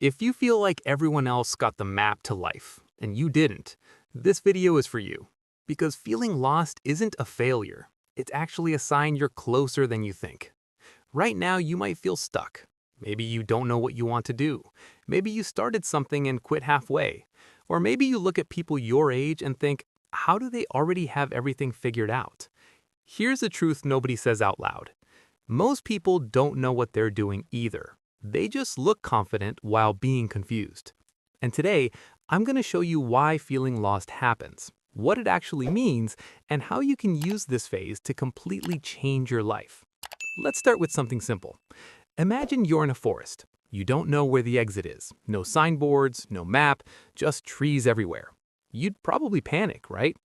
If you feel like everyone else got the map to life and you didn't, this video is for you. Because feeling lost isn't a failure. It's actually a sign you're closer than you think. Right now, you might feel stuck. Maybe you don't know what you want to do. Maybe you started something and quit halfway. Or maybe you look at people your age and think, how do they already have everything figured out? Here's the truth nobody says out loud. Most people don't know what they're doing either. They just look confident while being confused. And today, I'm going to show you why feeling lost happens, what it actually means, and how you can use this phase to completely change your life. Let's start with something simple. Imagine you're in a forest. You don't know where the exit is. No signboards, no map, just trees everywhere. You'd probably panic, right?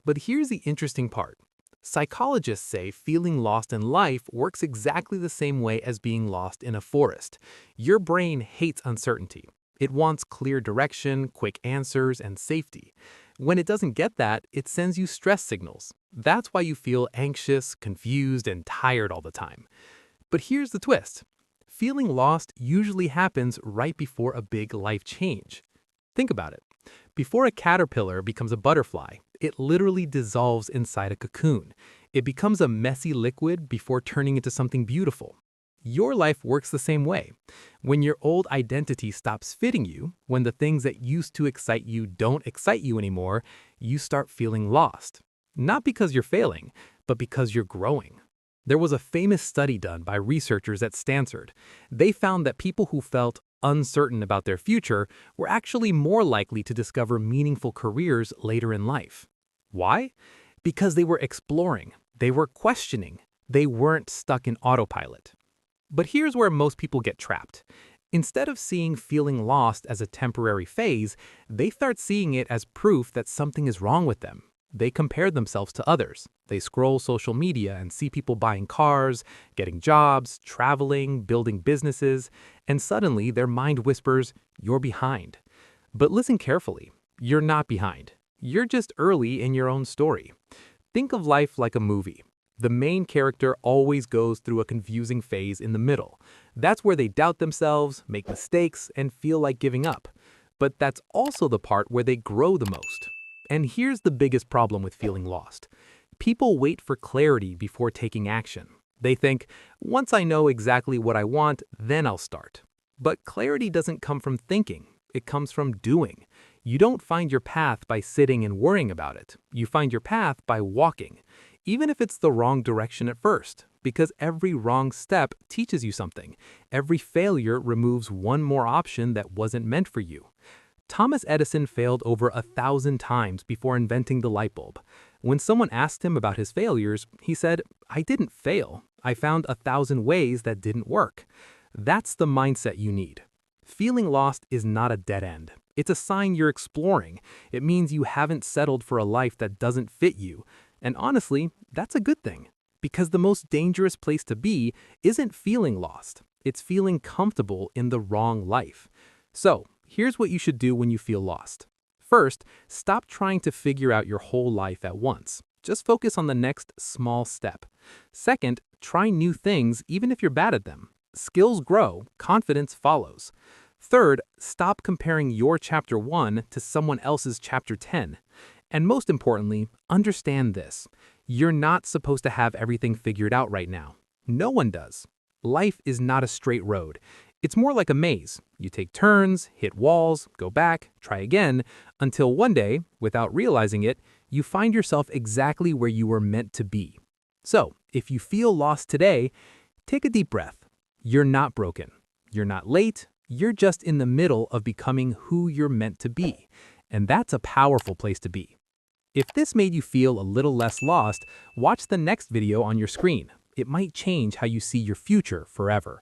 But here's the interesting part. Psychologists say feeling lost in life works exactly the same way as being lost in a forest. Your brain hates uncertainty. It wants clear direction, quick answers, and safety. When it doesn't get that, it sends you stress signals. That's why you feel anxious, confused, and tired all the time. But here's the twist. Feeling lost usually happens right before a big life change. Think about it. Before a caterpillar becomes a butterfly, it literally dissolves inside a cocoon. It becomes a messy liquid before turning into something beautiful. Your life works the same way. When your old identity stops fitting you, when the things that used to excite you don't excite you anymore, you start feeling lost. Not because you're failing, but because you're growing. There was a famous study done by researchers at Stanford. They found that people who felt uncertain about their future were actually more likely to discover meaningful careers later in life. Why? Because they were exploring, they were questioning, they weren't stuck in autopilot. But here's where most people get trapped. Instead of seeing feeling lost as a temporary phase, they start seeing it as proof that something is wrong with them. They compare themselves to others. They scroll social media and see people buying cars, getting jobs, traveling, building businesses, and suddenly their mind whispers, "You're behind." But listen carefully. You're not behind. You're just early in your own story. Think of life like a movie. The main character always goes through a confusing phase in the middle. That's where they doubt themselves, make mistakes, and feel like giving up. But that's also the part where they grow the most. And here's the biggest problem with feeling lost. People wait for clarity before taking action. They think, once I know exactly what I want, then I'll start. But clarity doesn't come from thinking. It comes from doing. You don't find your path by sitting and worrying about it. You find your path by walking, even if it's the wrong direction at first, because every wrong step teaches you something. Every failure removes one more option that wasn't meant for you. Thomas Edison failed over 1,000 times before inventing the light bulb. When someone asked him about his failures, he said, "I didn't fail. I found 1,000 ways that didn't work." That's the mindset you need. Feeling lost is not a dead end. It's a sign you're exploring. It means you haven't settled for a life that doesn't fit you. And honestly, that's a good thing. Because the most dangerous place to be isn't feeling lost. It's feeling comfortable in the wrong life. So, here's what you should do when you feel lost. First, stop trying to figure out your whole life at once. Just focus on the next small step. Second, try new things even if you're bad at them. Skills grow, confidence follows. Third, stop comparing your chapter 1 to someone else's chapter 10. And most importantly, understand this. You're not supposed to have everything figured out right now. No one does. Life is not a straight road. It's more like a maze. You take turns, hit walls, go back, try again, until one day, without realizing it, you find yourself exactly where you were meant to be. So, if you feel lost today, take a deep breath. You're not broken. You're not late. You're just in the middle of becoming who you're meant to be. And that's a powerful place to be. If this made you feel a little less lost, watch the next video on your screen. It might change how you see your future forever.